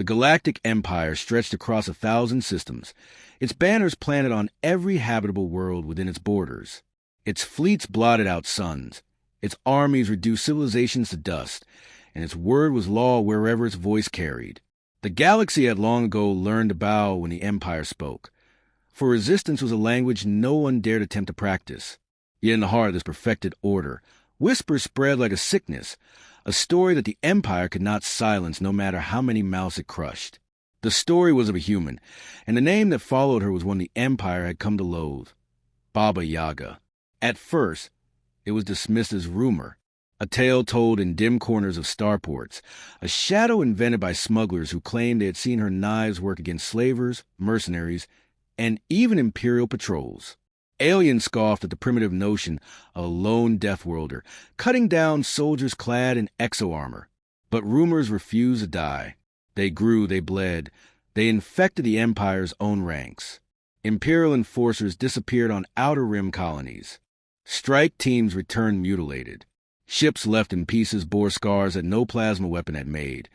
The Galactic Empire stretched across 1,000 systems, its banners planted on every habitable world within its borders. Its fleets blotted out suns, its armies reduced civilizations to dust, and its word was law wherever its voice carried. The galaxy had long ago learned to bow when the Empire spoke, for resistance was a language no one dared attempt to practice. Yet in the heart of this perfected order, whispers spread like a sickness, a story that the Empire could not silence no matter how many mouths it crushed. The story was of a human, and the name that followed her was one the Empire had come to loathe: Baba Yaga. At first, it was dismissed as rumor, a tale told in dim corners of starports, a shadow invented by smugglers who claimed they had seen her knives work against slavers, mercenaries, and even imperial patrols. Aliens scoffed at the primitive notion of a lone deathworlder, cutting down soldiers clad in exo-armor. But rumors refused to die. They grew, they bled, they infected the Empire's own ranks. Imperial enforcers disappeared on Outer Rim colonies. Strike teams returned mutilated. Ships left in pieces bore scars that no plasma weapon had made,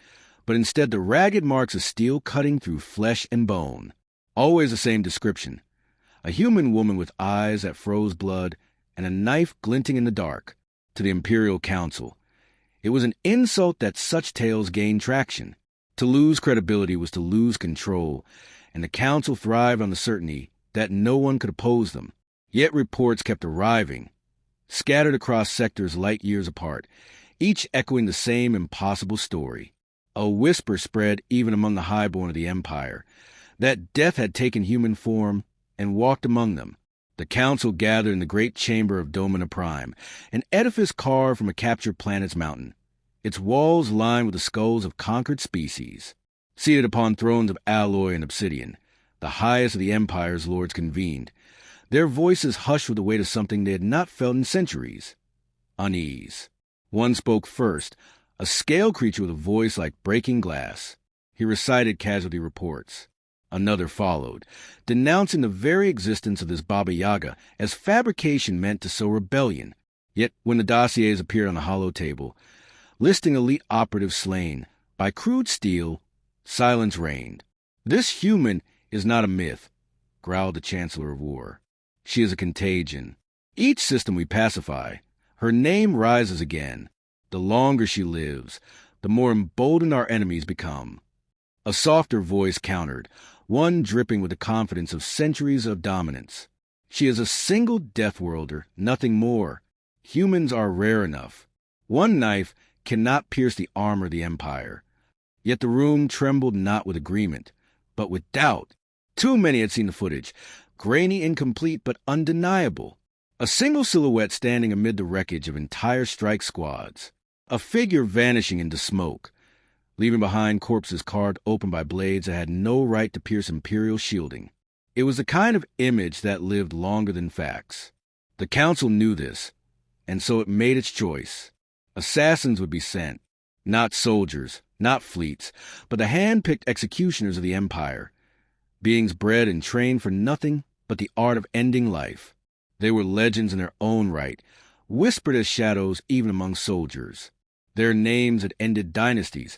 but instead the ragged marks of steel cutting through flesh and bone. Always the same description: a human woman with eyes that froze blood and a knife glinting in the dark. To the Imperial Council, it was an insult that such tales gained traction. To lose credibility was to lose control, and the Council thrived on the certainty that no one could oppose them. Yet reports kept arriving, scattered across sectors light years apart, each echoing the same impossible story. A whisper spread even among the highborn of the Empire, that death had taken human form and walked among them. The Council gathered in the great chamber of Domina Prime, an edifice carved from a captured planet's mountain, its walls lined with the skulls of conquered species. Seated upon thrones of alloy and obsidian, the highest of the Empire's lords convened, their voices hushed with the weight of something they had not felt in centuries: unease. One spoke first, a scale creature with a voice like breaking glass. He recited casualty reports. Another followed, denouncing the very existence of this Baba Yaga as fabrication meant to sow rebellion. Yet when the dossiers appeared on the hollow table, listing elite operatives slain by crude steel, silence reigned. "This human is not a myth," growled the Chancellor of War. "She is a contagion. Each system we pacify, her name rises again. The longer she lives, the more emboldened our enemies become." A softer voice countered, one dripping with the confidence of centuries of dominance. "She is a single deathworlder, nothing more. Humans are rare enough. One knife cannot pierce the armor of the Empire." Yet the room trembled not with agreement, but with doubt. Too many had seen the footage, grainy, incomplete, but undeniable. A single silhouette standing amid the wreckage of entire strike squads. A figure vanishing into smoke, leaving behind corpses carved open by blades that had no right to pierce Imperial shielding. It was the kind of image that lived longer than facts. The Council knew this, and so it made its choice. Assassins would be sent, not soldiers, not fleets, but the hand-picked executioners of the Empire, beings bred and trained for nothing but the art of ending life. They were legends in their own right, whispered as shadows even among soldiers. Their names had ended dynasties.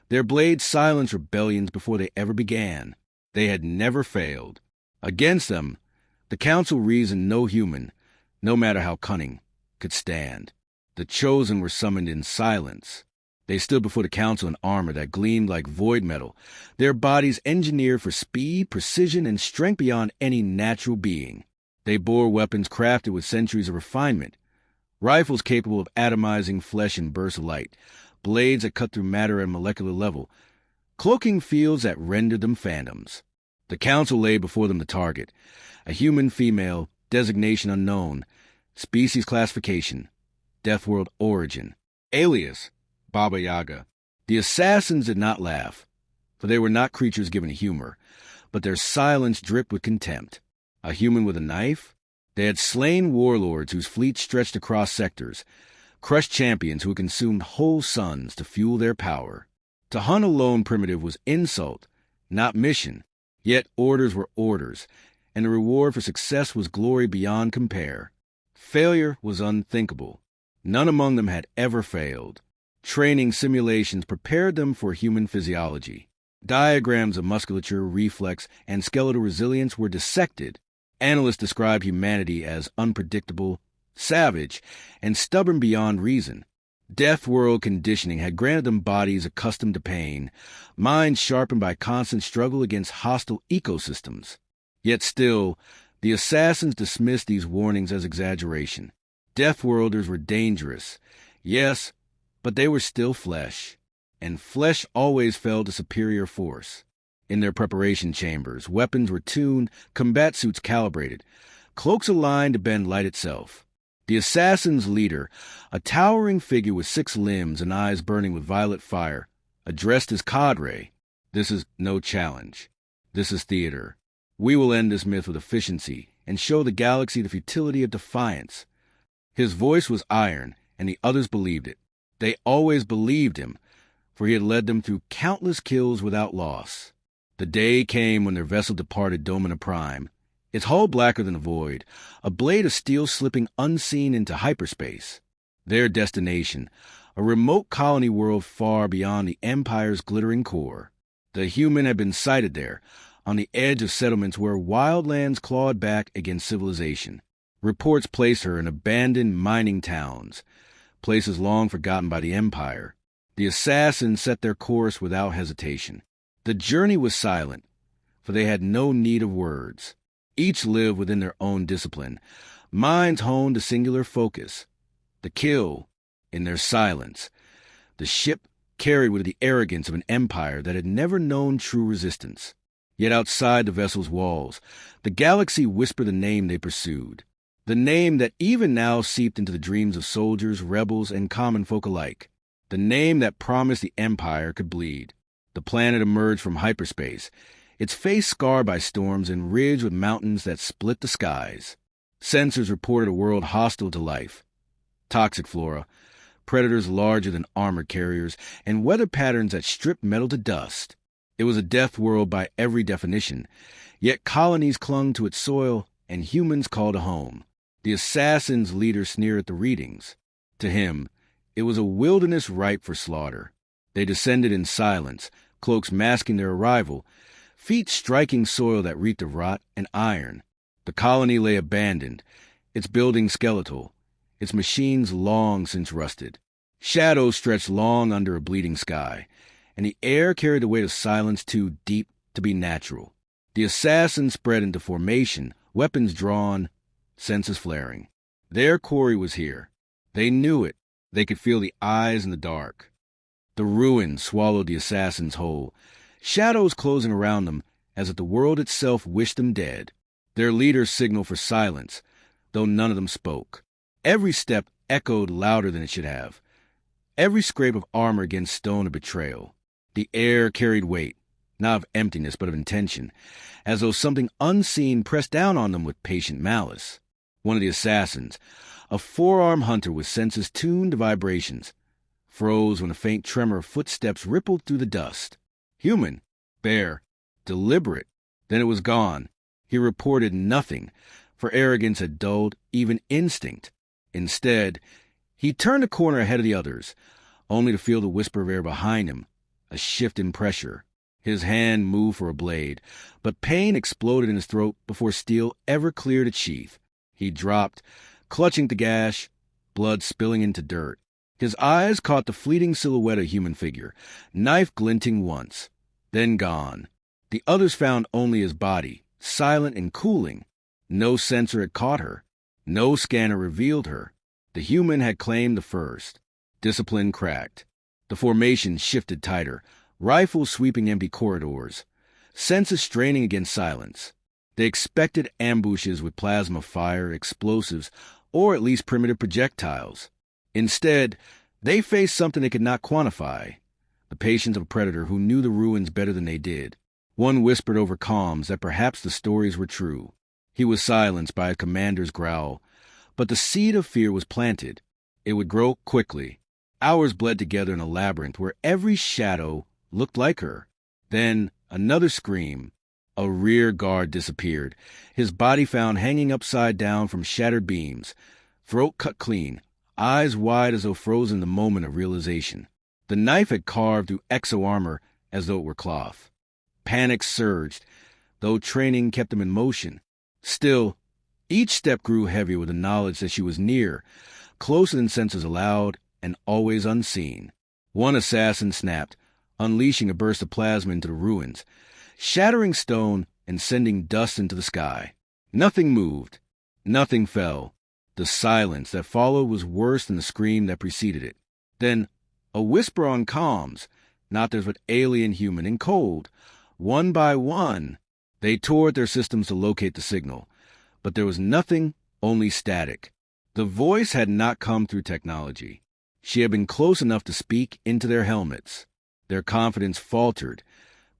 Their blades silenced rebellions before they ever began. They had never failed. Against them, the Council reasoned no human, no matter how cunning, could stand. The chosen were summoned in silence. They stood before the Council in armor that gleamed like void metal, their bodies engineered for speed, precision, and strength beyond any natural being. They bore weapons crafted with centuries of refinement, rifles capable of atomizing flesh in bursts of light, blades that cut through matter at a molecular level, cloaking fields that rendered them phantoms. The Council laid before them the target: a human female, designation unknown, species classification, deathworld origin, alias Baba Yaga. The assassins did not laugh, for they were not creatures given to humor, but their silence dripped with contempt. A human with a knife? They had slain warlords whose fleets stretched across sectors, crushed champions who had consumed whole suns to fuel their power. To hunt a lone primitive was insult, not mission. Yet orders were orders, and the reward for success was glory beyond compare. Failure was unthinkable. None among them had ever failed. Training simulations prepared them for human physiology. Diagrams of musculature, reflex, and skeletal resilience were dissected. Analysts described humanity as unpredictable, savage, and stubborn beyond reason. Death world conditioning had granted them bodies accustomed to pain, minds sharpened by constant struggle against hostile ecosystems. Yet still, the assassins dismissed these warnings as exaggeration. Deathworlders were dangerous, yes, but they were still flesh, and flesh always fell to superior force. In their preparation chambers, weapons were tuned, combat suits calibrated, cloaks aligned to bend light itself. The assassin's leader, a towering figure with 6 limbs and eyes burning with violet fire, addressed his cadre. "This is no challenge. This is theater. We will end this myth with efficiency and show the galaxy the futility of defiance." His voice was iron, and the others believed it. They always believed him, for he had led them through countless kills without loss. The day came when their vessel departed Domina Prime, its hull blacker than the void, a blade of steel slipping unseen into hyperspace. Their destination, a remote colony world far beyond the Empire's glittering core. The human had been sighted there, on the edge of settlements where wildlands clawed back against civilization. Reports placed her in abandoned mining towns, places long forgotten by the Empire. The assassins set their course without hesitation. The journey was silent, for they had no need of words. Each lived within their own discipline, minds honed to singular focus. The kill, in their silence. The ship carried with the arrogance of an empire that had never known true resistance. Yet outside the vessel's walls, the galaxy whispered the name they pursued. The name that even now seeped into the dreams of soldiers, rebels, and common folk alike. The name that promised the Empire could bleed. The planet emerged from hyperspace, its face scarred by storms and ridged with mountains that split the skies. Sensors reported a world hostile to life. Toxic flora, predators larger than armored carriers, and weather patterns that stripped metal to dust. It was a death world by every definition, yet colonies clung to its soil and humans called it home. The assassin's leader sneered at the readings. To him, it was a wilderness ripe for slaughter. They descended in silence, cloaks masking their arrival, feet striking soil that reeked of rot and iron. The colony lay abandoned, its buildings skeletal, its machines long since rusted. Shadows stretched long under a bleeding sky, and the air carried the weight of silence too deep to be natural. The assassins spread into formation, weapons drawn, senses flaring. Their quarry was here. They knew it. They could feel the eyes in the dark. The ruin swallowed the assassins whole, shadows closing around them as if the world itself wished them dead. Their leaders signaled for silence, though none of them spoke. Every step echoed louder than it should have. Every scrape of armor against stone of betrayal. The air carried weight, not of emptiness but of intention, as though something unseen pressed down on them with patient malice. One of the assassins, a four-armed hunter with senses tuned to vibrations, froze when a faint tremor of footsteps rippled through the dust. Human, bare, deliberate. Then it was gone. He reported nothing, for arrogance had dulled even instinct. Instead, he turned a corner ahead of the others, only to feel the whisper of air behind him, a shift in pressure. His hand moved for a blade, but pain exploded in his throat before steel ever cleared its sheath. He dropped, clutching the gash, blood spilling into dirt. His eyes caught the fleeting silhouette of a human figure, knife glinting once, then gone. The others found only his body, silent and cooling. No sensor had caught her. No scanner revealed her. The human had claimed the first. Discipline cracked. The formation shifted tighter, rifles sweeping empty corridors, senses straining against silence. They expected ambushes with plasma fire, explosives, or at least primitive projectiles. Instead, they faced something they could not quantify, the patience of a predator who knew the ruins better than they did. One whispered over comms that perhaps the stories were true. He was silenced by a commander's growl, but the seed of fear was planted. It would grow quickly. Hours bled together in a labyrinth where every shadow looked like her. Then another scream. A rear guard disappeared, his body found hanging upside down from shattered beams, throat cut clean, eyes wide as though frozen in the moment of realization. The knife had carved through exo-armor as though it were cloth. Panic surged, though training kept them in motion. Still, each step grew heavier with the knowledge that she was near, closer than senses allowed, and always unseen. One assassin snapped, unleashing a burst of plasma into the ruins, shattering stone and sending dust into the sky. Nothing moved. Nothing fell. The silence that followed was worse than the scream that preceded it. Then, a whisper on comms, not theirs but alien, human, and cold. One by one, they tore at their systems to locate the signal. But there was nothing, only static. The voice had not come through technology. She had been close enough to speak into their helmets. Their confidence faltered,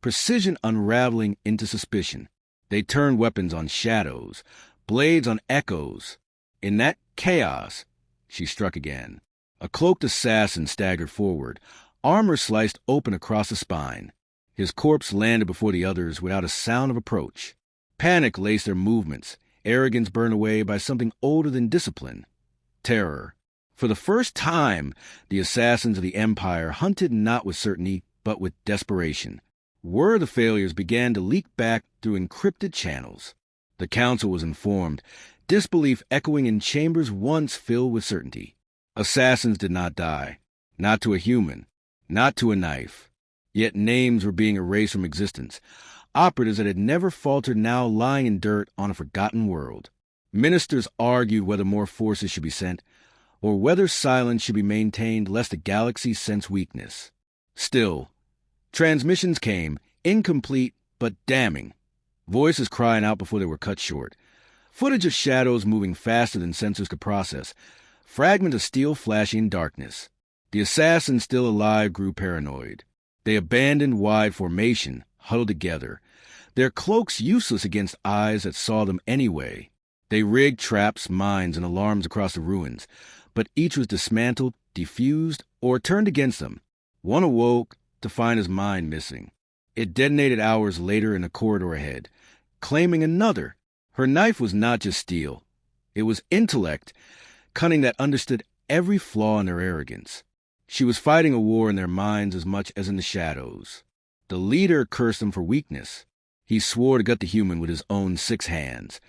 precision unraveling into suspicion. They turned weapons on shadows, blades on echoes. In that chaos, she struck again. A cloaked assassin staggered forward, armor sliced open across the spine. His corpse landed before the others without a sound of approach. Panic laced their movements, arrogance burned away by something older than discipline. Terror. For the first time, the assassins of the Empire hunted not with certainty, but with desperation. Word of the failures began to leak back through encrypted channels. The Council was informed, disbelief echoing in chambers once filled with certainty. Assassins did not die. Not to a human. Not to a knife. Yet names were being erased from existence. Operatives that had never faltered now lying in dirt on a forgotten world. Ministers argued whether more forces should be sent, or whether silence should be maintained lest the galaxy sense weakness. Still, transmissions came, incomplete but damning. Voices crying out before they were cut short. Footage of shadows moving faster than sensors could process. Fragments of steel flashing in darkness. The assassins still alive grew paranoid. They abandoned wide formation, huddled together, their cloaks useless against eyes that saw them anyway. They rigged traps, mines, and alarms across the ruins, but each was dismantled, defused, or turned against them. One awoke to find his mind missing. It detonated hours later in the corridor ahead, claiming another. Her knife was not just steel. It was intellect, cunning that understood every flaw in their arrogance. She was fighting a war in their minds as much as in the shadows. The leader cursed them for weakness. He swore to gut the human with his own 6 hands,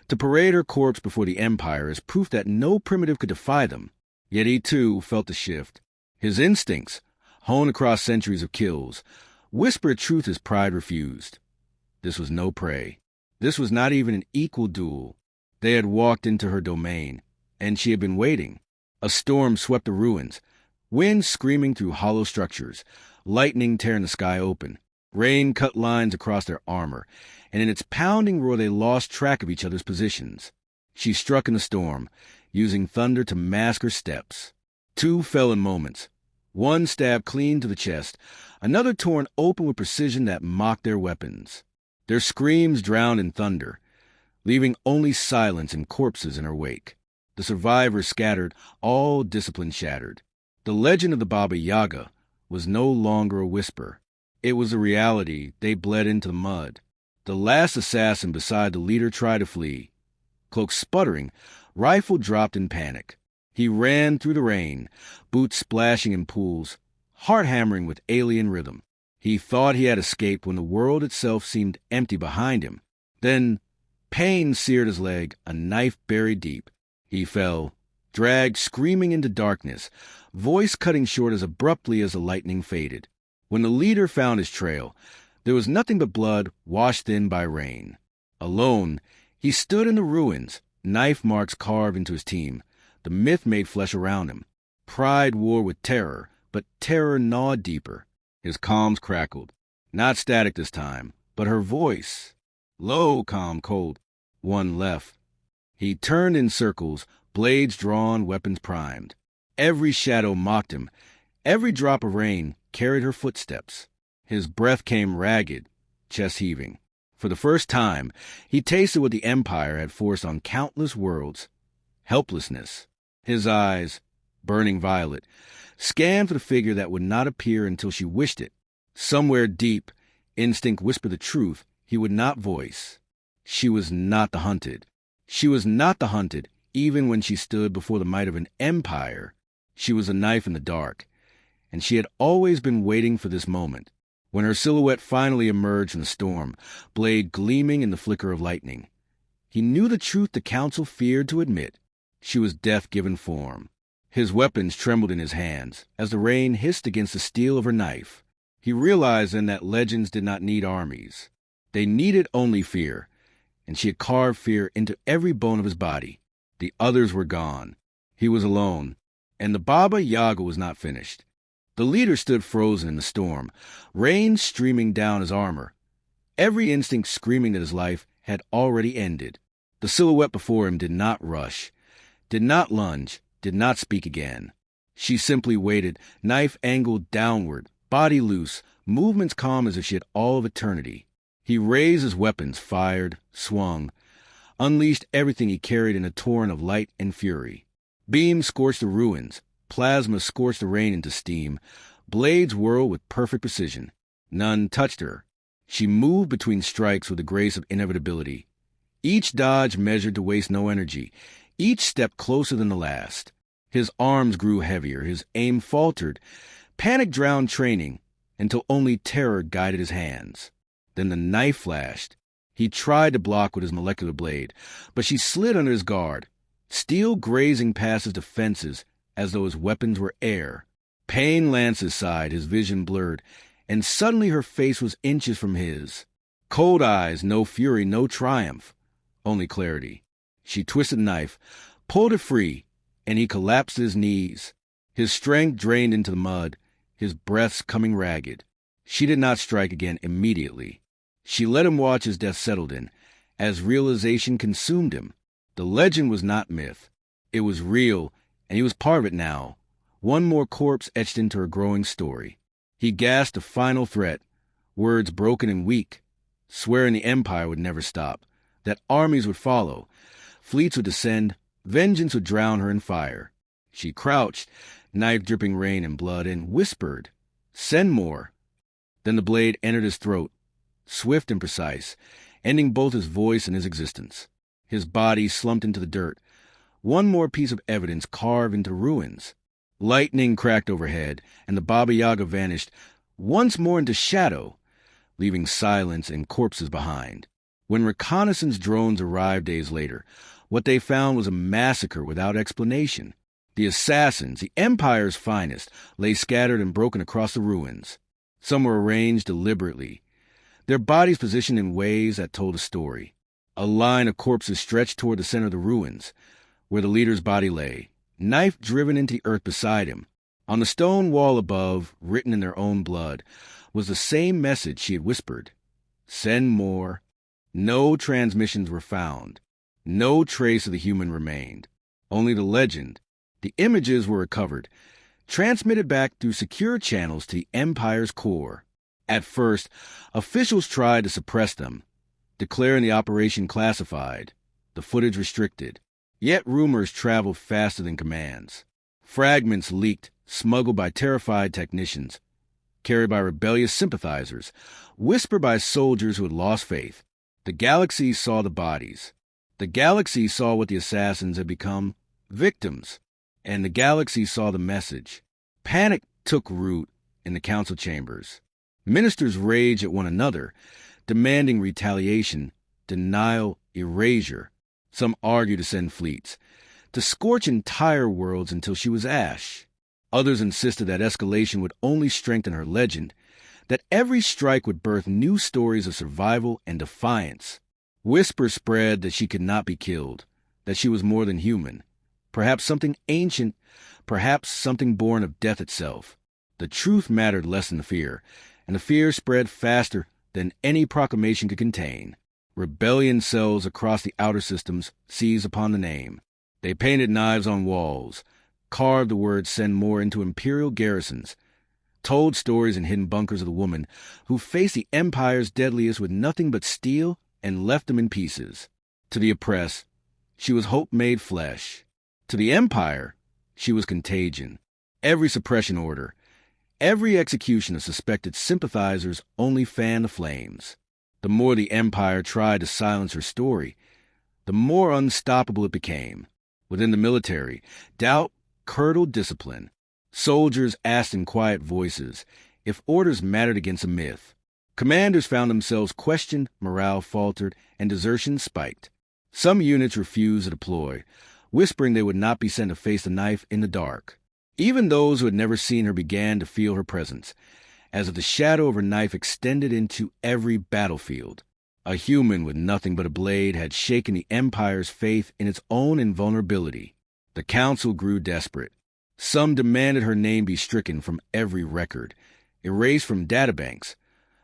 to parade her corpse before the Empire as proof that no primitive could defy them. Yet he, too, felt the shift. His instincts, honed across centuries of kills, whispered truth his pride refused. This was no prey. This was not even an equal duel. They had walked into her domain, and she had been waiting. A storm swept the ruins, wind screaming through hollow structures, lightning tearing the sky open. Rain cut lines across their armor, and in its pounding roar they lost track of each other's positions. She struck in the storm, using thunder to mask her steps. 2 fell in moments. One stabbed clean to the chest, another torn open with precision that mocked their weapons. Their screams drowned in thunder, leaving only silence and corpses in her wake. The survivors scattered, all discipline shattered. The legend of the Baba Yaga was no longer a whisper. It was a reality they bled into the mud. The last assassin beside the leader tried to flee. Cloak sputtering, rifle dropped in panic. He ran through the rain, boots splashing in pools, heart hammering with alien rhythm. He thought he had escaped when the world itself seemed empty behind him. Then, pain seared his leg, a knife buried deep. He fell, dragged screaming into darkness, voice cutting short as abruptly as the lightning faded. When the leader found his trail, there was nothing but blood washed thin by rain. Alone, he stood in the ruins, knife marks carved into his team, the myth made flesh around him. Pride wore with terror, but terror gnawed deeper. His comms crackled. Not static this time, but her voice. Low, calm, cold. One left. He turned in circles, blades drawn, weapons primed. Every shadow mocked him. Every drop of rain carried her footsteps. His breath came ragged, chest heaving. For the first time, he tasted what the Empire had forced on countless worlds. Helplessness. His eyes, burning violet, scanned for the figure that would not appear until she wished it. Somewhere deep, instinct whispered the truth he would not voice. She was not the hunted. She was not the hunted, even when she stood before the might of an empire. She was a knife in the dark, and she had always been waiting for this moment. When her silhouette finally emerged from the storm, blade gleaming in the flicker of lightning, he knew the truth the council feared to admit. She was death-given form. His weapons trembled in his hands as the rain hissed against the steel of her knife. He realized then that legends did not need armies. They needed only fear, and she had carved fear into every bone of his body. The others were gone. He was alone, and the Baba Yaga was not finished. The leader stood frozen in the storm, rain streaming down his armor, every instinct screaming that his life had already ended. The silhouette before him did not rush, did not lunge, did not speak again. She simply waited, knife angled downward, body loose, movements calm as if she had all of eternity. He raised his weapons, fired, swung, unleashed everything he carried in a torrent of light and fury. Beams scorched the ruins. Plasma scorched the rain into steam. Blades whirled with perfect precision. None touched her. She moved between strikes with the grace of inevitability. Each dodge measured to waste no energy, each step closer than the last. His arms grew heavier, his aim faltered. Panic drowned training until only terror guided his hands. Then the knife flashed. He tried to block with his molecular blade, but she slid under his guard, steel grazing past his defenses as though his weapons were air. Pain lanced his side, his vision blurred, and suddenly her face was inches from his. Cold eyes, no fury, no triumph, only clarity. She twisted the knife, pulled it free, and he collapsed at his knees. His strength drained into the mud, his breaths coming ragged. She did not strike again immediately. She let him watch his death settled in, as realization consumed him. The legend was not myth. It was real, and he was part of it now. One more corpse etched into her growing story. He gasped a final threat, words broken and weak, swearing the Empire would never stop, that armies would follow, fleets would descend, vengeance would drown her in fire. She crouched, knife dripping rain and blood, and whispered, "Send more." Then the blade entered his throat, swift and precise, ending both his voice and his existence. His body slumped into the dirt, one more piece of evidence carved into ruins. Lightning cracked overhead, and the Baba Yaga vanished once more into shadow, leaving silence and corpses behind. When reconnaissance drones arrived days later, what they found was a massacre without explanation. The assassins, the Empire's finest, lay scattered and broken across the ruins. Some were arranged deliberately, their bodies positioned in ways that told a story. A line of corpses stretched toward the center of the ruins, where the leader's body lay, knife driven into the earth beside him. On the stone wall above, written in their own blood, was the same message she had whispered. Send more. No transmissions were found. No trace of the human remained. Only the legend. The images were recovered, transmitted back through secure channels to the Empire's core. At first, officials tried to suppress them, declaring the operation classified, the footage restricted. Yet rumors traveled faster than commands. Fragments leaked, smuggled by terrified technicians, carried by rebellious sympathizers, whispered by soldiers who had lost faith. The galaxy saw the bodies. The galaxy saw what the assassins had become, victims. And the galaxy saw the message. Panic took root in the council chambers. Ministers raged at one another, demanding retaliation, denial, erasure. Some argued to send fleets, to scorch entire worlds until she was ash. Others insisted that escalation would only strengthen her legend, that every strike would birth new stories of survival and defiance. Whispers spread that she could not be killed, that she was more than human, perhaps something ancient, perhaps something born of death itself. The truth mattered less than the fear, and the fear spread faster than any proclamation could contain. Rebellion cells across the outer systems seized upon the name. They painted knives on walls, carved the word "send more" into imperial garrisons, told stories in hidden bunkers of the woman who faced the Empire's deadliest with nothing but steel and left them in pieces. To the oppressed, she was hope made flesh. To the Empire, she was contagion. Every suppression order, every execution of suspected sympathizers only fanned the flames. The more the Empire tried to silence her story, the more unstoppable it became. Within the military, doubt curdled discipline. Soldiers asked in quiet voices, if orders mattered against a myth. Commanders found themselves questioned, morale faltered, and desertion spiked. Some units refused to deploy, whispering they would not be sent to face the knife in the dark. Even those who had never seen her began to feel her presence, as if the shadow of her knife extended into every battlefield. A human with nothing but a blade had shaken the Empire's faith in its own invulnerability. The Council grew desperate. Some demanded her name be stricken from every record, erased from databanks,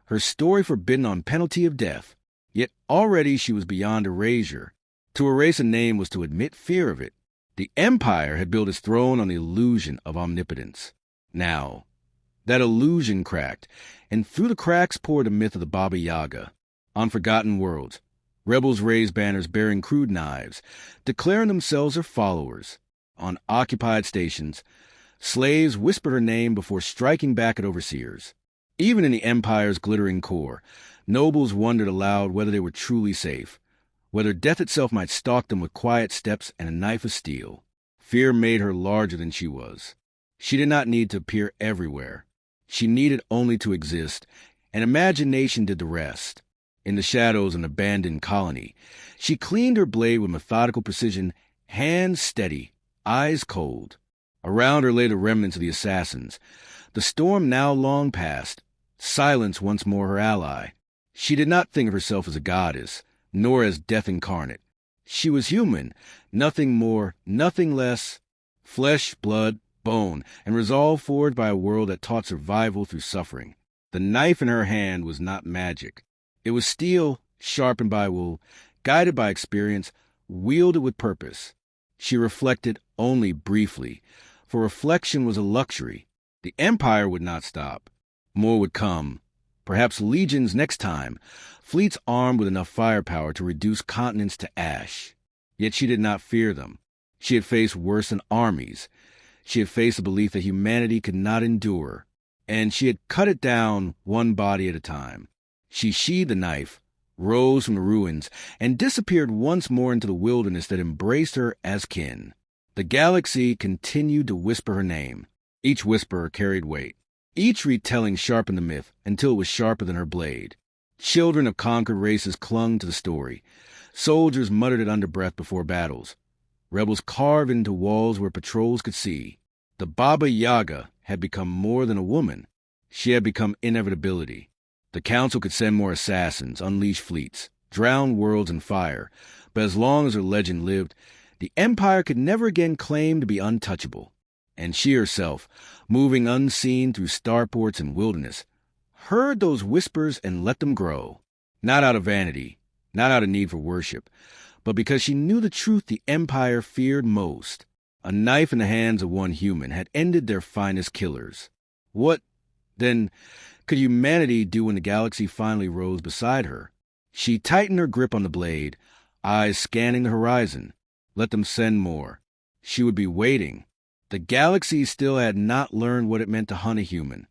her story forbidden on penalty of death. Yet already she was beyond erasure. To erase a name was to admit fear of it. The Empire had built its throne on the illusion of omnipotence. Now, that illusion cracked, and through the cracks poured the myth of the Baba Yaga. On forgotten worlds, rebels raised banners bearing crude knives, declaring themselves her followers. On occupied stations, slaves whispered her name before striking back at overseers. Even in the Empire's glittering core, nobles wondered aloud whether they were truly safe, whether death itself might stalk them with quiet steps and a knife of steel. Fear made her larger than she was. She did not need to appear everywhere. She needed only to exist, and imagination did the rest. In the shadows of an abandoned colony, she cleaned her blade with methodical precision, hands steady, eyes cold. Around her lay the remnants of the assassins. The storm now long past, silence once more her ally. She did not think of herself as a goddess, nor as death incarnate. She was human, nothing more, nothing less, flesh, blood, bone, and resolve forged by a world that taught survival through suffering. The knife in her hand was not magic. It was steel, sharpened by wool, guided by experience, wielded with purpose. She reflected only briefly, for reflection was a luxury. The Empire would not stop. More would come. Perhaps legions next time, fleets armed with enough firepower to reduce continents to ash. Yet she did not fear them. She had faced worse than armies. She had faced the belief that humanity could not endure, and she had cut it down one body at a time. She sheathed the knife, rose from the ruins, and disappeared once more into the wilderness that embraced her as kin. The galaxy continued to whisper her name. Each whisper carried weight. Each retelling sharpened the myth until it was sharper than her blade. Children of conquered races clung to the story. Soldiers muttered it under breath before battles. Rebels carved into walls where patrols could see. The Baba Yaga had become more than a woman. She had become inevitability. The Council could send more assassins, unleash fleets, drown worlds in fire, but as long as her legend lived, the Empire could never again claim to be untouchable. And she herself, moving unseen through starports and wilderness, heard those whispers and let them grow. Not out of vanity, not out of need for worship, but because she knew the truth the Empire feared most. A knife in the hands of one human had ended their finest killers. What, then, could humanity do when the galaxy finally rose beside her? She tightened her grip on the blade, eyes scanning the horizon. Let them send more. She would be waiting. The galaxy still had not learned what it meant to hunt a human.